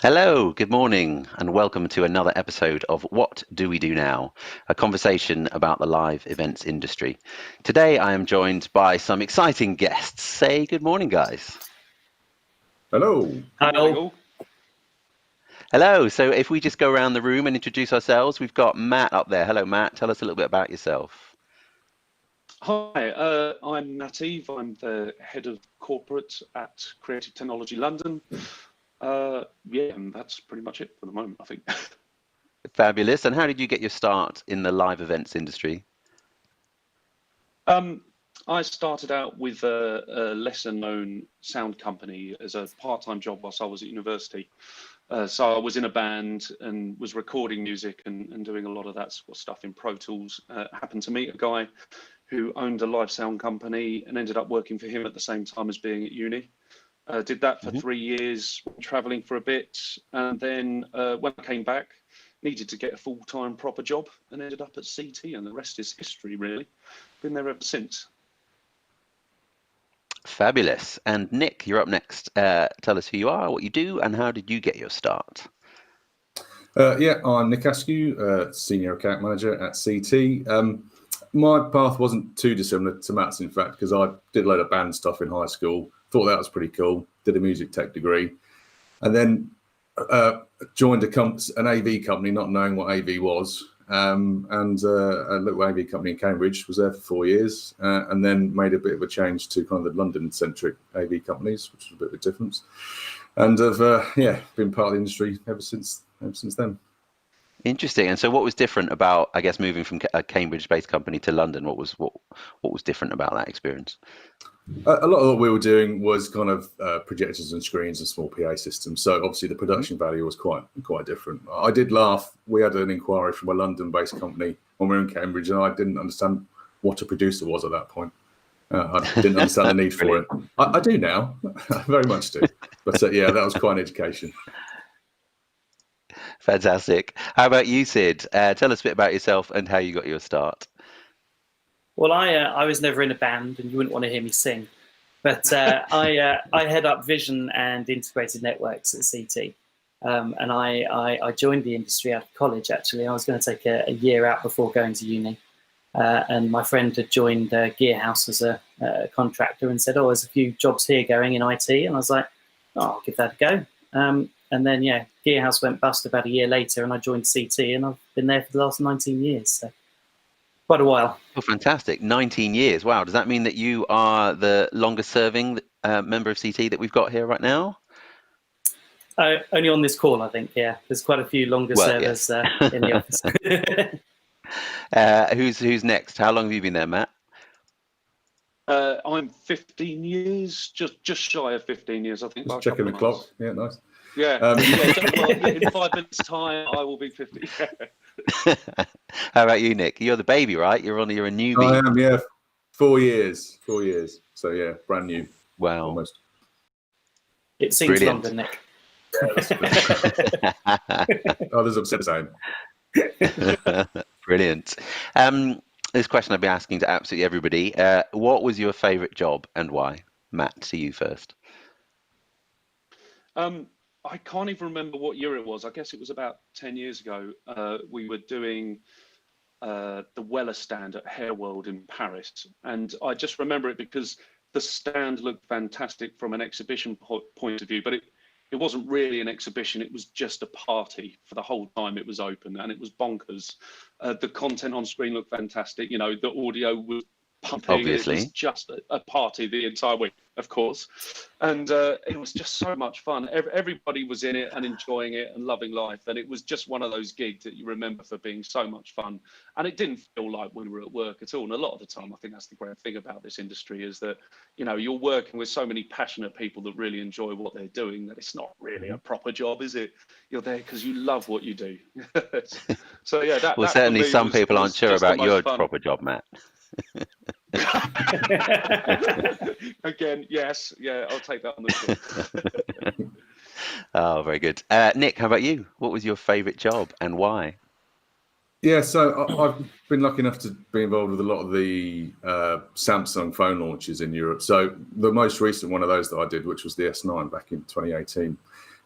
Hello, good morning, and welcome to another episode of What Do We Do Now? A conversation about the live events industry. Today I am joined by some exciting guests. Say good morning, guys. Hello. Good morning, all. Hello, so if we just go around the room and introduce ourselves, we've got Matt up there. Hello, Matt. Tell us a little bit about yourself. Hi, I'm Matt Eve. I'm the head of corporate at Creative Technology London. Yeah, and that's pretty much it for the moment, I think. Fabulous. And how did you get your start in the live events industry? I started out with a lesser-known sound company as a part-time job whilst I was at university. So I was in a band and was recording music and doing a lot of that sort of stuff in Pro Tools. Happened to meet a guy who owned a live sound company and ended up working for him at the same time as being at uni. Did that for 3 years, traveling for a bit. And then when I came back, needed to get a full-time proper job and ended up at CT, and the rest is history, really. Been there ever since. Fabulous. And Nick, you're up next. Tell us who you are, what you do, and how did you get your start? Yeah, I'm Nick Askew, Senior Account Manager at CT. My path wasn't too dissimilar to Matt's, in fact, because I did a load of band stuff in high school, thought that was pretty cool, did a music tech degree, and then joined an AV company, not knowing what AV was, and a little AV company in Cambridge, was there for 4 years, and then made a bit of a change to kind of the London-centric AV companies, which was a bit of a difference, and have been part of the industry ever since then. Interesting. And so what was different about, I guess, moving from a Cambridge-based company to London? What was different about that experience? A lot of what we were doing was kind of projectors and screens and small PA systems. So obviously the production value was quite different. I did laugh. We had an inquiry from a London-based company when we were in Cambridge, and I didn't understand what a producer was at that point. I didn't understand the need for it. I do now, I very much do. But yeah, that was quite an education. Fantastic. How about you, Sid? Tell us a bit about yourself and how you got your start. Well, I was never in a band, and you wouldn't want to hear me sing. But I head up vision and integrated networks at CT. And I joined the industry out of college, actually. I was going to take a year out before going to uni. And my friend had joined Gearhouse as a contractor and said, oh, there's a few jobs here going in IT. And I was like, oh, I'll give that a go. And then, yeah, Gearhouse went bust about a year later, and I joined CT, and I've been there for the last 19 years. So quite a while. Oh, fantastic. 19 years. Wow. Does that mean that you are the longest serving member of CT that we've got here right now? Only on this call, I think, yeah. There's quite a few longer servers in the office. Who's next? How long have you been there, Matt? I'm 15 years, just shy of 15 years, I think. Just checking the clock. Yeah, nice. Yeah, in 5 minutes' time, I will be 50. How about you, Nick? You're the baby, right? You're a newbie. I am, yeah. 4 years. So yeah, brand new. Wow. Almost. It seems Brilliant. longer, Nick. Others have said the same. Brilliant. This question I've been asking to absolutely everybody. What was your favourite job and why? Matt, to you first. I can't even remember what year it was. I guess it was about 10 years ago. We were doing the Weller stand at Hair World in Paris. And I just remember it because the stand looked fantastic from an exhibition point of view, but it wasn't really an exhibition. It was just a party for the whole time it was open, and it was bonkers. The content on screen looked fantastic. You know, the audio was pumping. Obviously. It was just a party the entire week, of course. And it was just so much fun. Everybody was in it and enjoying it and loving life. And it was just one of those gigs that you remember for being so much fun. And it didn't feel like we were at work at all. And a lot of the time, I think that's the great thing about this industry is that, you know, you're working with so many passionate people that really enjoy what they're doing that it's not really a proper job, is it? You're there because you love what you do. So, yeah, that. Well, that certainly for me some people aren't sure about your fun. proper job, Matt. Again, yes, yeah, I'll take that on the chin. Oh, very good. Nick, how about you? What was your favourite job and why? Yeah, so I've been lucky enough to be involved with a lot of the Samsung phone launches in Europe. So the most recent one of those that I did, which was the S9 back in 2018,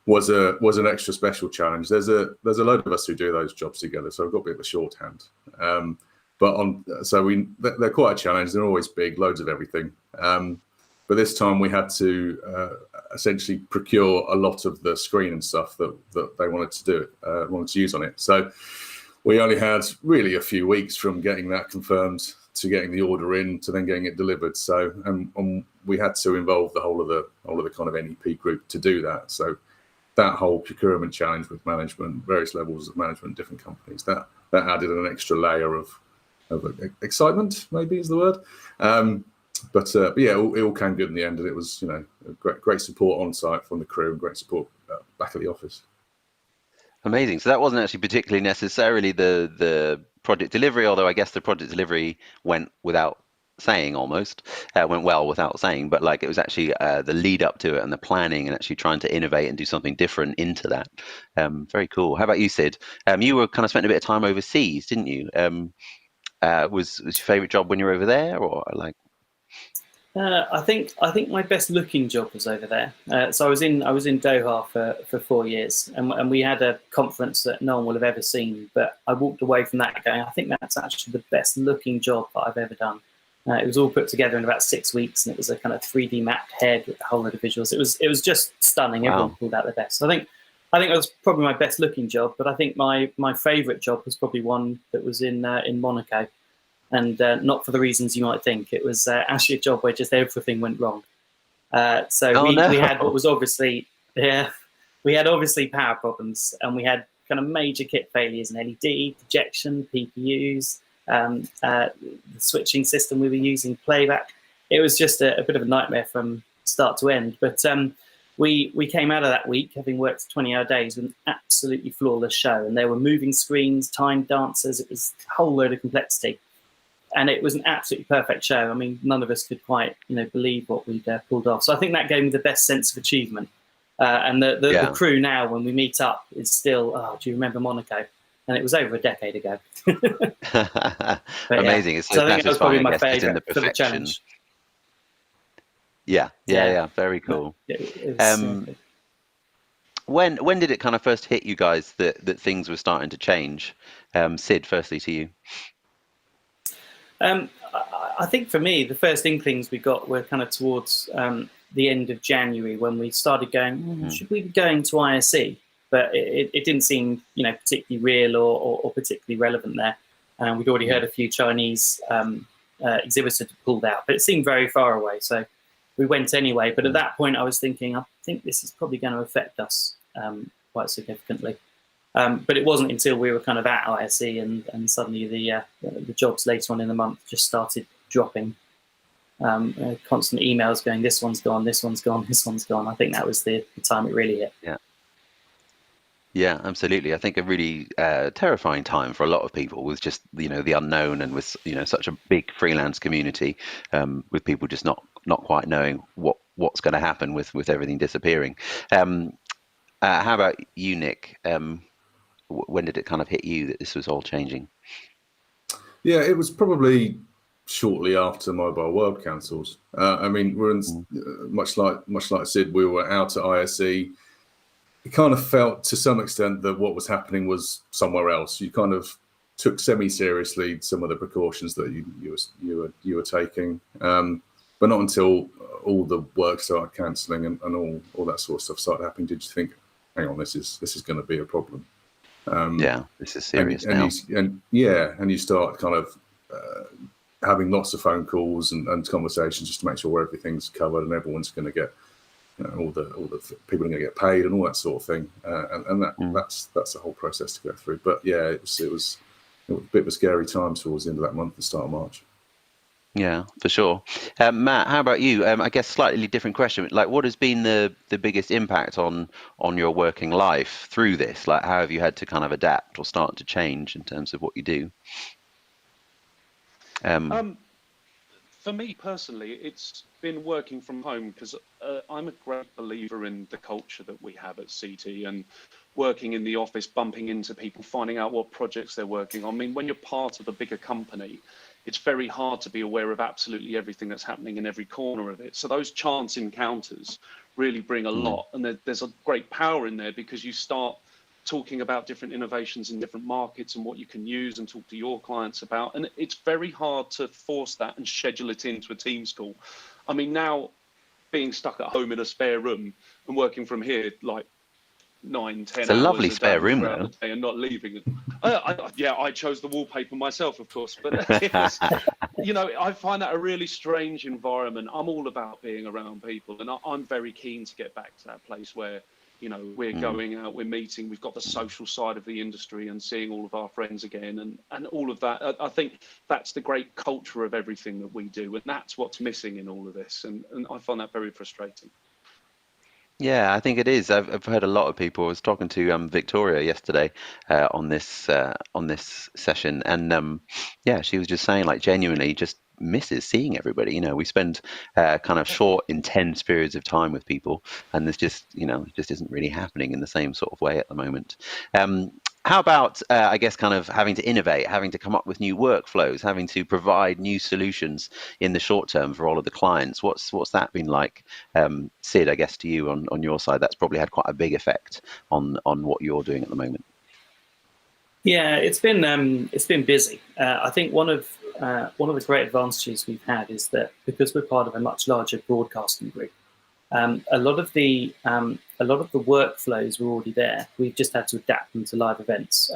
was an extra special challenge. There's a load of us who do those jobs together, so I've got a bit of a shorthand. They're quite a challenge. They're always big, loads of everything. But this time we had to essentially procure a lot of the screen and stuff that they wanted to use on it. So we only had really a few weeks from getting that confirmed to getting the order in to then getting it delivered. So and we had to involve the whole of the kind of NEP group to do that. So that whole procurement challenge with management, various levels of management, different companies, that added an extra layer of excitement, maybe is the word. But yeah, it all came good in the end, and it was great support on site from the crew and great support back at the office. Amazing. So that wasn't actually particularly necessarily the project delivery, although I guess the project delivery went without saying, almost went well without saying, but like it was actually the lead up to it and the planning and actually trying to innovate and do something different into that. Very cool. How about you, Sid? You were kind of spending a bit of time overseas, didn't you? Was your favorite job when you were over there, or like? I think my best looking job was over there. So I was in Doha for 4 years, and we had a conference that no one will have ever seen. But I walked away from that going, I think that's actually the best looking job that I've ever done. It was all put together in about 6 weeks, and it was a kind of 3D mapped head with a whole load of visuals. It was just stunning. Wow. Everyone pulled out their best. So I think it was probably my best looking job. But I think my favourite job was probably one that was in Monaco. And not for the reasons you might think. It was actually a job where just everything went wrong. We had what was obviously, we had obviously power problems, and we had kind of major kit failures in LED, projection, PPUs, the switching system we were using, playback. It was just a bit of a nightmare from start to end. But we came out of that week, having worked 20-hour days, with an absolutely flawless show. And there were moving screens, timed dancers. It was a whole load of complexity. And it was an absolutely perfect show. I mean, none of us could quite, believe what we'd pulled off. So I think that gave me the best sense of achievement. And the crew now, when we meet up, is still, do you remember Monaco? And it was over a decade ago. Amazing. It's so I think that was probably my in the favourite for the perfection. challenge. Yeah. Very cool. It was, When did it kind of first hit you guys that things were starting to change? Sid, firstly to you. I think for me, the first inklings we got were kind of towards the end of January, when we started going, should we be going to ISE? But it didn't seem, particularly real or particularly relevant there. We'd already heard a few Chinese exhibitors had pulled out, but it seemed very far away. So we went anyway. But at that point, I was thinking, I think this is probably going to affect us quite significantly. But it wasn't until we were kind of at ISE and suddenly the jobs later on in the month just started dropping. Constant emails going, this one's gone, this one's gone, this one's gone. I think that was the time it really hit. Yeah, absolutely. I think a really terrifying time for a lot of people, with just the unknown, and with such a big freelance community, with people just not quite knowing what's going to happen with everything disappearing. How about you, Nick? When did it kind of hit you that this was all changing? Yeah, it was probably shortly after Mobile World cancels. I mean, we're in, much like Sid, we were out at ISE. It kind of felt to some extent that what was happening was somewhere else. You kind of took semi-seriously some of the precautions that you were taking, but not until all the work started cancelling and all that sort of stuff started happening did you think, hang on, this is going to be a problem. This is serious now. And you start kind of having lots of phone calls and conversations just to make sure everything's covered and everyone's going to get, all the people are going to get paid and all that sort of thing. That's a whole process to go through. But yeah, it was a bit of a scary time towards the end of that month, the start of March. Yeah, for sure. Matt, how about you? I guess slightly different question. Like, what has been the biggest impact on your working life through this? Like, how have you had to kind of adapt or start to change in terms of what you do? For me personally, it's been working from home, because I'm a great believer in the culture that we have at CT, and working in the office, bumping into people, finding out what projects they're working on. I mean, when you're part of a bigger company, it's very hard to be aware of absolutely everything that's happening in every corner of it. So those chance encounters really bring a lot. And there's a great power in there, because you start talking about different innovations in different markets and what you can use and talk to your clients about. And it's very hard to force that and schedule it into a Teams call. I mean, now being stuck at home in a spare room and working from here, like 9-10 It's a hours lovely a spare day room, throughout though. the day and not leaving. I chose the wallpaper myself, of course, but it's, I find that a really strange environment. I'm all about being around people, and I'm very keen to get back to that place where, we're going out, we're meeting, we've got the social side of the industry and seeing all of our friends again, and all of that. I think that's the great culture of everything that we do, and that's what's missing in all of this, and I find that very frustrating. Yeah, I think it is. I've heard a lot of people. I was talking to Victoria yesterday on this session, and yeah, she was just saying, like, genuinely just misses seeing everybody. We spend kind of short, intense periods of time with people, and there's just it just isn't really happening in the same sort of way at the moment. How about, I guess, kind of having to innovate, having to come up with new workflows, having to provide new solutions in the short term for all of the clients? What's that been like? Sid, I guess to you on your side, that's probably had quite a big effect on what you're doing at the moment. Yeah, it's been busy. I think one of the great advantages we've had is that because we're part of a much larger broadcasting group, a lot of the workflows were already there. We've just had to adapt them to live events.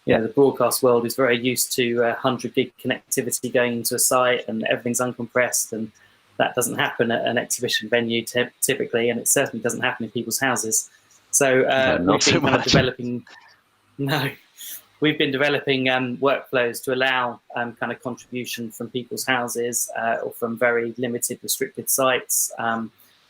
The broadcast world is very used to 100 gig connectivity going into a site, and everything's uncompressed, and that doesn't happen at an exhibition venue typically, and it certainly doesn't happen in people's houses. So we've been kind of developing. No. We've been developing workflows to allow kind of contribution from people's houses or from very limited, restricted sites.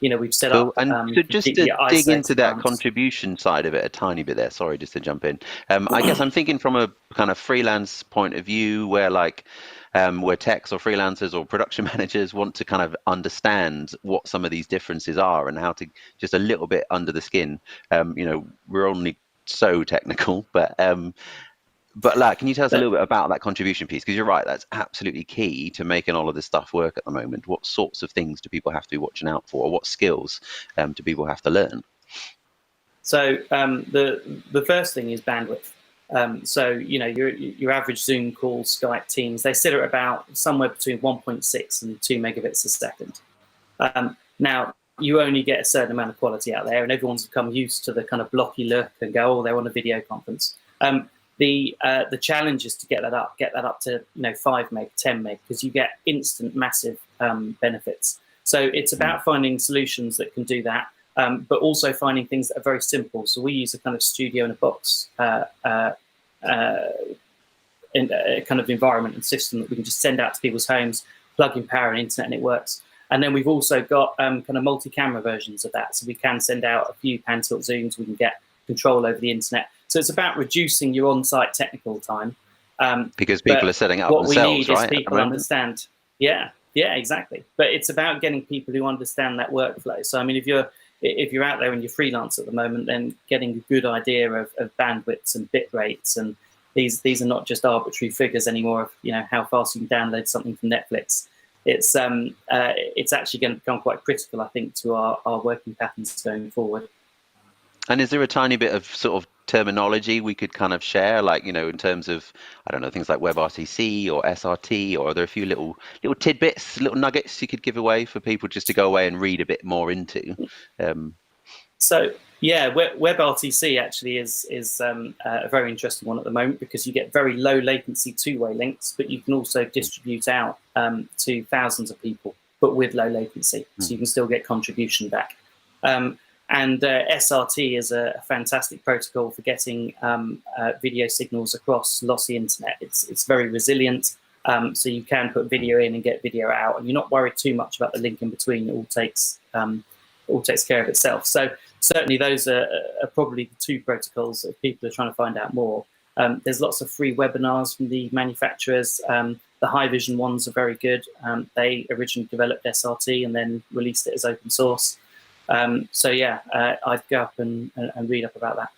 We've set up. And so just to dig into that contribution side of it a tiny bit there, sorry, just to jump in. I guess I'm thinking from a kind of freelance point of view where where techs or freelancers or production managers want to kind of understand what some of these differences are and how to just a little bit under the skin. We're only so technical, but can you tell us a little bit about that contribution piece? Because you're right, that's absolutely key to making all of this stuff work at the moment. What sorts of things do people have to be watching out for, or what skills do people have to learn? So the first thing is bandwidth. So your average Zoom call, Skype, Teams, they sit at about somewhere between 1.6 and 2 megabits a second. Now you only get a certain amount of quality out there, and everyone's become used to the kind of blocky look and go, oh, they're on a video conference. The challenge is to get that up to 5 meg, 10 meg, because you get instant massive benefits. So it's about finding solutions that can do that, but also finding things that are very simple. So we use a kind of studio in a box in a kind of environment and system that we can just send out to people's homes, plug in power and internet, and it works. And then we've also got kind of multi-camera versions of that, so we can send out a few pan tilt zooms. We can get control over the internet. So it's about reducing your on-site technical time. Because people are setting up themselves, right? What we need is people understand. Yeah, exactly. But it's about getting people who understand that workflow. So I mean, if you're out there and you're freelance at the moment, then getting a good idea of bandwidths and bit rates, and these are not just arbitrary figures anymore of how fast you can download something from Netflix. It's actually going to become quite critical, I think, to our working patterns going forward. And is there a tiny bit of sort of terminology we could kind of share, in terms of, I don't know, things like WebRTC or SRT, or are there a few little tidbits, little nuggets you could give away for people just to go away and read a bit more into? So yeah, WebRTC actually is a very interesting one at the moment, because you get very low latency two-way links, but you can also distribute out to thousands of people, but with low latency, so you can still get contribution back. And SRT is a fantastic protocol for getting video signals across lossy internet. It's very resilient, so you can put video in and get video out, and you're not worried too much about the link in between. It all takes care of itself. So certainly those are probably the two protocols that people are trying to find out more. There's lots of free webinars from the manufacturers. The High Vision ones are very good. They originally developed SRT and then released it as open source. So yeah, I'd go up and read up about that.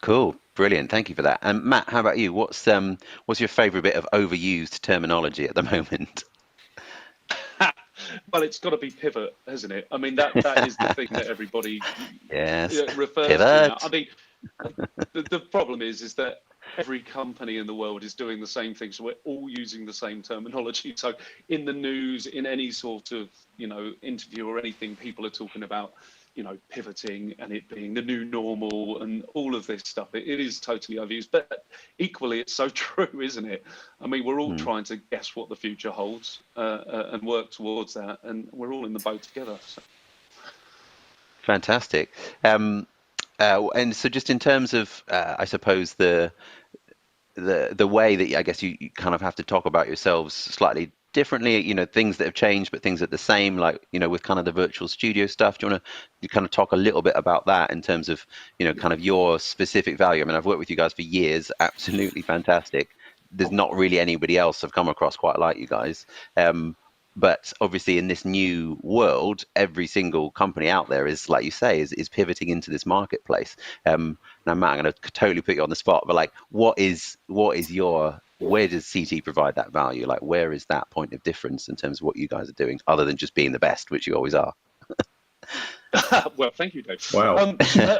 Cool, brilliant, thank you for that. And Matt, how about you? What's your favourite bit of overused terminology at the moment? Well, it's got to be pivot, hasn't it? I mean, that is the thing that everybody Yes. refers Pivot. to now. I mean, the problem is that every company in the world is doing the same thing, so we're all using the same terminology. So in the news, in any sort of interview or anything, people are talking about pivoting and it being the new normal and all of this stuff. It is totally overused, but equally it's so true, isn't it? I mean, we're all trying to guess what the future holds and work towards that, and we're all in the boat together. So. Fantastic. And so just in terms of I suppose the way that I guess you kind of have to talk about yourselves slightly differently, things that have changed but things that are the same, like with kind of the virtual studio stuff. Do you want to kind of talk a little bit about that in terms of kind of your specific value? I mean, I've worked with you guys for years, absolutely fantastic. There's not really anybody else I've come across quite like you guys. But obviously in this new world, every single company out there is, like you say, is pivoting into this marketplace. Now, Matt, I'm going to totally put you on the spot, but like, where does CT provide that value? Like, where is that point of difference in terms of what you guys are doing, other than just being the best, which you always are? Well, thank you, Dave. Wow. Yeah,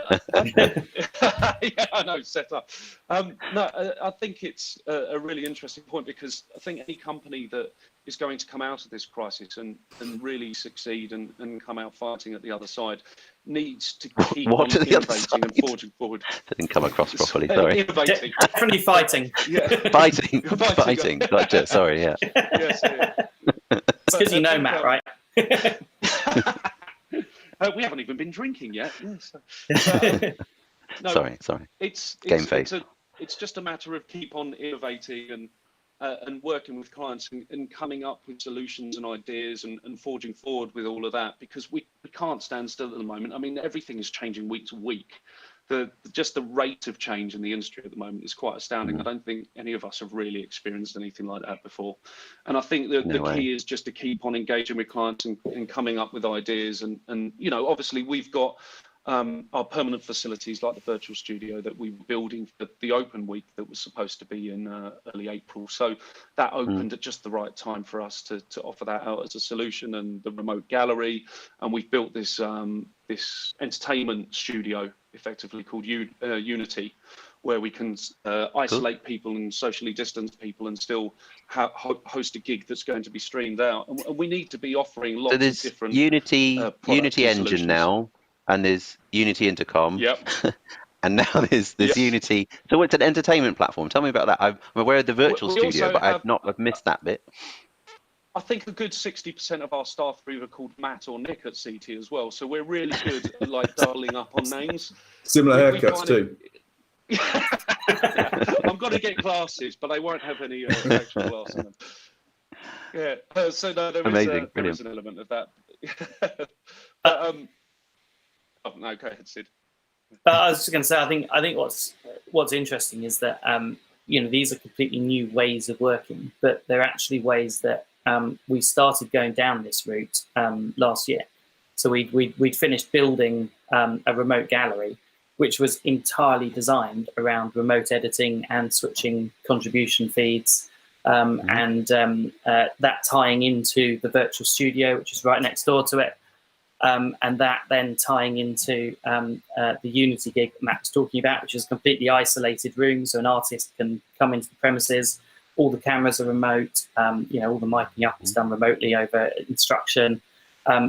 I know, set up. No, I think it's a really interesting point, because I think any company that is going to come out of this crisis and really succeed and come out fighting at the other side needs to keep on innovating and forging forward. That didn't come across properly, sorry. Innovating. Definitely fighting. Yeah. Fighting. Gotcha. Sorry, yeah. Yes, yeah. It's because Matt, right? We haven't even been drinking yet. Yes. No, sorry. It's game face. It's just a matter of keep on innovating and working with clients and coming up with solutions and ideas and forging forward with all of that, because we can't stand still at the moment. I mean, everything is changing week to week. Just the rate of change in the industry at the moment is quite astounding. I don't think any of us have really experienced anything like that before. And I think that the key is just to keep on engaging with clients and coming up with ideas. And obviously we've got our permanent facilities like the virtual studio that we were building for the open week that was supposed to be in early April. So that opened at just the right time for us to offer that out as a solution, and the remote gallery. And we've built this this entertainment studio effectively called Unity, where we can isolate people and socially distance people and still host a gig that's going to be streamed out. And we need to be offering lots of different Unity engine solutions now, and there's Unity Intercom. Yep. And now there's Yes. Unity. So it's an entertainment platform. Tell me about that. I'm aware of the virtual studio, but I've missed that bit. I think a good 60% of our staff are either called Matt or Nick at CT as well. So we're really good at like dialing up on names. Similar haircuts too. I'm going to get glasses, but they won't have any actual glass in them. Yeah. So no, there is an element of that. But, oh no, go ahead, Sid. I was just going to say, I think what's interesting is that these are completely new ways of working, but they're actually ways that we started going down this route last year. So we'd finished building a remote gallery, which was entirely designed around remote editing and switching contribution feeds, and that tying into the virtual studio, which is right next door to it. And that then tying into the Unity gig that Matt was talking about, which is a completely isolated room, so an artist can come into the premises. All the cameras are remote. All the miking up is done remotely over instruction.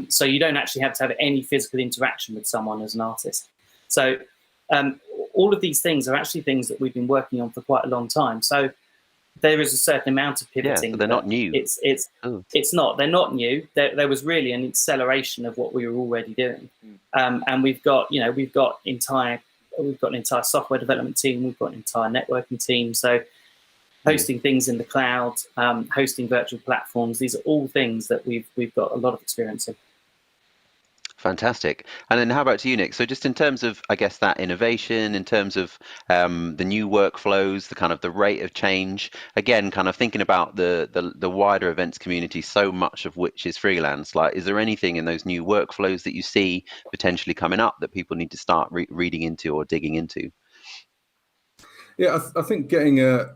So you don't actually have to have any physical interaction with someone as an artist. So all of these things are actually things that we've been working on for quite a long time. So there is a certain amount of pivoting. Yeah, so they're not new. It's not. They're not new. There was really an acceleration of what we were already doing, and we've got an entire software development team. We've got an entire networking team. So hosting things in the cloud, hosting virtual platforms. These are all things that we've got a lot of experience in. Fantastic. And then how about to you, Nick? So just in terms of, I guess, that innovation, in terms of the new workflows, the kind of the rate of change, again, kind of thinking about the wider events community, so much of which is freelance. Like, is there anything in those new workflows that you see potentially coming up that people need to start reading into or digging into? Yeah, I think getting a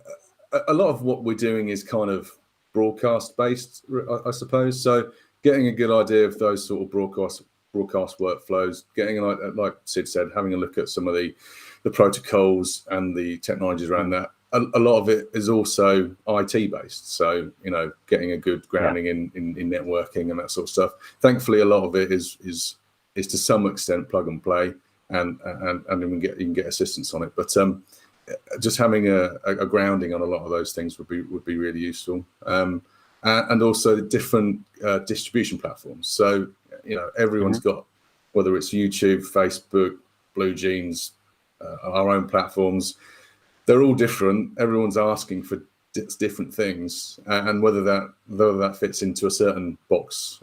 lot of what we're doing is kind of broadcast based, I suppose. So getting a good idea of those sort of broadcast workflows, getting, like Sid said, having a look at some of the protocols and the technologies around that. A lot of it is also IT based, so getting a good grounding in networking and that sort of stuff. Thankfully, a lot of it is to some extent plug and play, and you can get assistance on it. But just having a grounding on a lot of those things would be really useful. And also the different distribution platforms. So everyone's got, whether it's YouTube, Facebook, Blue Jeans, our own platforms. They're all different. Everyone's asking for different things, and whether that fits into a certain box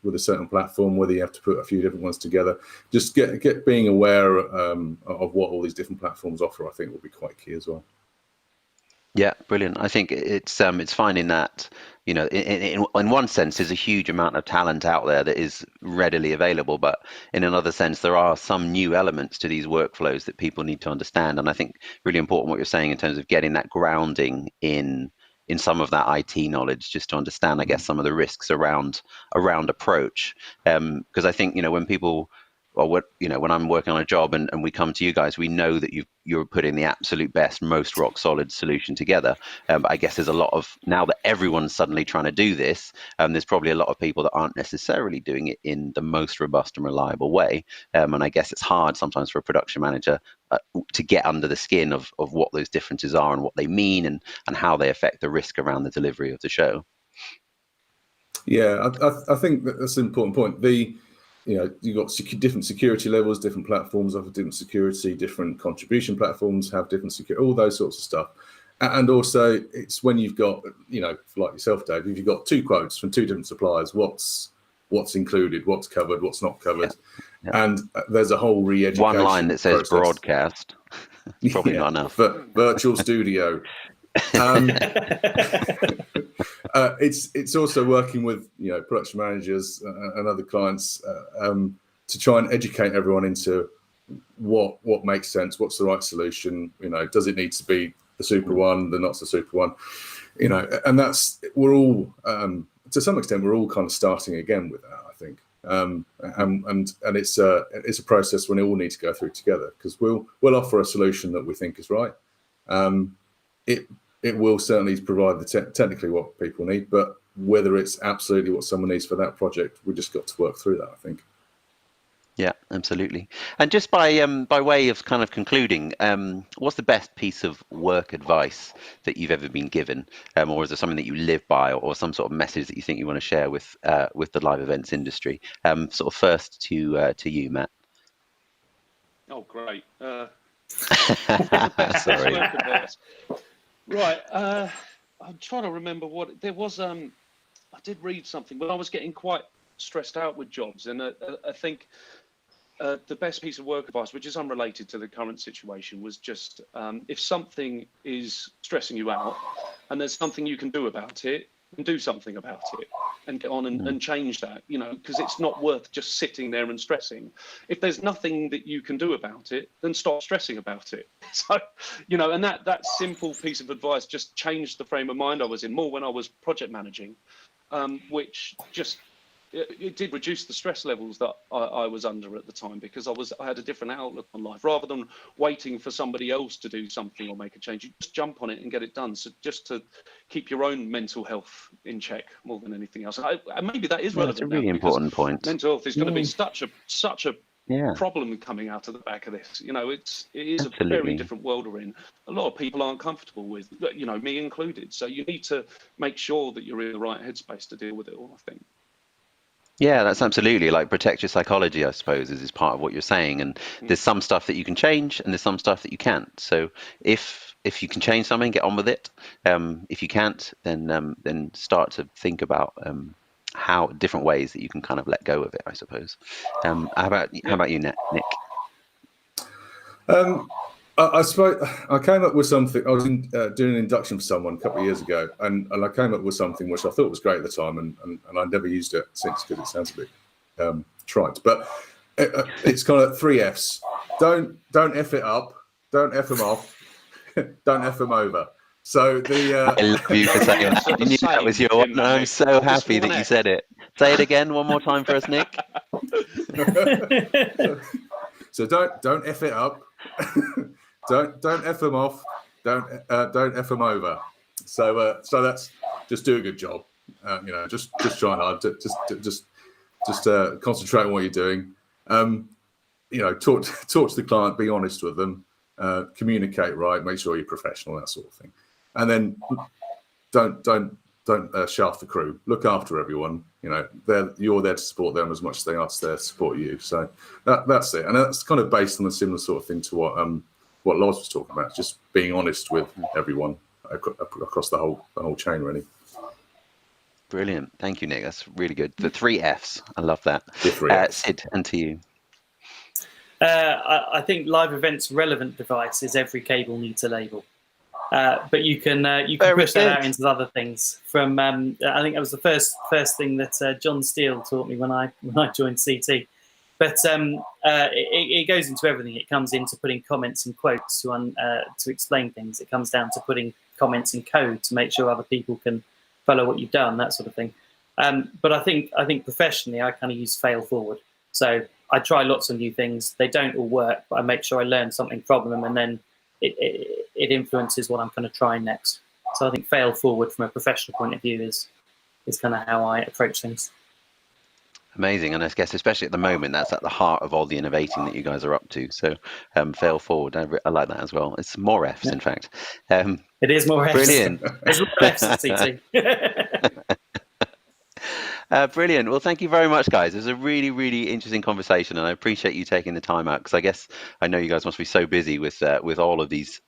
with a certain platform, whether you have to put a few different ones together, just get being aware of what all these different platforms offer, I think will be quite key as well. Yeah, brilliant. I think it's finding that, in one sense, there's a huge amount of talent out there that is readily available, but in another sense, there are some new elements to these workflows that people need to understand. And I think really important what you're saying in terms of getting that grounding in some of that IT knowledge, just to understand, I guess, some of the risks around approach. Because I think, when people, or when I'm working on a job and we come to you guys, we know that you're putting the absolute best, most rock solid solution together. But I guess there's a lot of, now that everyone's suddenly trying to do this, there's probably a lot of people that aren't necessarily doing it in the most robust and reliable way. And I guess it's hard sometimes for a production manager to get under the skin of what those differences are and what they mean and how they affect the risk around the delivery of the show. Yeah, I think that's an important point. You've got different security levels, different platforms offer different security, different contribution platforms have different security, all those sorts of stuff. And also, it's when you've got, like yourself, Dave, if you've got two quotes from two different suppliers, what's included, what's covered, what's not covered. Yeah. And there's a whole re-education one line that says process. Broadcast. It's probably not enough. Virtual studio. It's also working with production managers and other clients to try and educate everyone into what makes sense, what's the right solution. Does it need to be the super one, the not so super one? And we're all to some extent we're all kind of starting again with that, I think. And it's a process we all need to go through together, because we'll offer a solution that we think is right. It will certainly provide technically what people need, but whether it's absolutely what someone needs for that project, we just got to work through that, I think. Yeah, absolutely. And just by way of kind of concluding, what's the best piece of work advice that you've ever been given, or is there something that you live by, or some sort of message that you think you want to share with the live events industry? Sort of first to you, Matt. Oh, great. Sorry. Work advice. Right, I'm trying to remember what there was. I did read something, but I was getting quite stressed out with jobs, and I think the best piece of work advice, which is unrelated to the current situation, was just if something is stressing you out, and there's something you can do about it, and do something about it, and get on and change that. Because it's not worth just sitting there and stressing. If there's nothing that you can do about it, then stop stressing about it. So, and that simple piece of advice just changed the frame of mind I was in more when I was project managing, which just it did reduce the stress levels that I was under at the time, because I had a different outlook on life. Rather than waiting for somebody else to do something or make a change, you just jump on it and get it done. So just to keep your own mental health in check more than anything else. And maybe that is relevant. That's a really important point. Mental health is going to be such a problem coming out of the back of this. It is Absolutely. A very different world we're in. A lot of people aren't comfortable with, me included. So you need to make sure that you're in the right headspace to deal with it all, I think. Yeah, that's absolutely, like, protect your psychology, I suppose, is part of what you're saying. And there's some stuff that you can change and there's some stuff that you can't. So if you can change something, get on with it. If you can't, then start to think about how different ways that you can kind of let go of it, I suppose. How about you, Nick? I suppose I came up with something. I was doing an induction for someone a couple of years ago, and I came up with something which I thought was great at the time, and I never used it since, because it sounds a bit trite. But it's kind of 3 Fs. Don't F it up. Don't F them off. Don't F them over. So the I love you for saying that. I knew that was your one, and I'm so happy that you said it. Say it again one more time for us, Nick. so don't F it up. don't F them off. Don't F them over. So that's just do a good job. Just try hard. Just concentrate on what you're doing. Talk to the client. Be honest with them. Communicate right. Make sure you're professional. That sort of thing. And then don't shaft the crew. Look after everyone. You're there to support them as much as they are there to support you. So that's it. And that's kind of based on a similar sort of thing to what Loz was talking about. Just being honest with everyone across the whole chain, really. Brilliant. Thank you, Nick. That's really good. The 3 Fs. I love that. The 3 Fs. Sid, and to you. I think live events relevant device is every cable needs a label. But you can push that out into other things. From I think that was the first thing that John Steele taught me when I joined CT. But it goes into everything. It comes into putting comments and quotes to explain things. It comes down to putting comments in code to make sure other people can follow what you've done, that sort of thing. But I think professionally, I kind of use fail forward. So I try lots of new things. They don't all work, but I make sure I learn something from them, and then it influences what I'm going to try next. So I think fail forward from a professional point of view is kind of how I approach things. Amazing. And I guess especially at the moment, that's at the heart of all the innovating that you guys are up to. So fail forward. I like that as well. It's more Fs, in fact. It is more Fs. Brilliant. There's more Fs at CT. Brilliant. Well, thank you very much, guys. It was a really, really interesting conversation, and I appreciate you taking the time out, because I know you guys must be so busy with all of this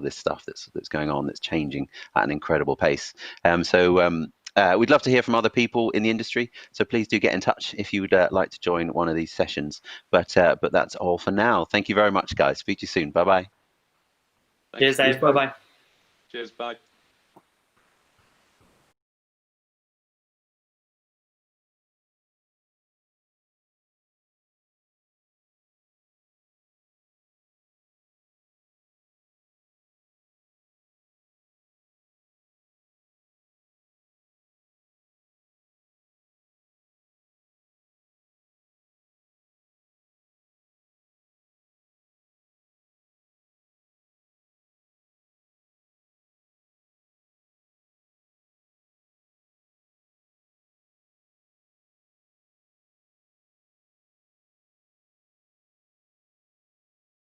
stuff that's going on, that's changing at an incredible pace. We'd love to hear from other people in the industry, so please do get in touch if you would like to join one of these sessions. But that's all for now. Thank you very much, guys. Speak to you soon. Bye bye. Cheers, Dave. Bye bye. Cheers. Bye.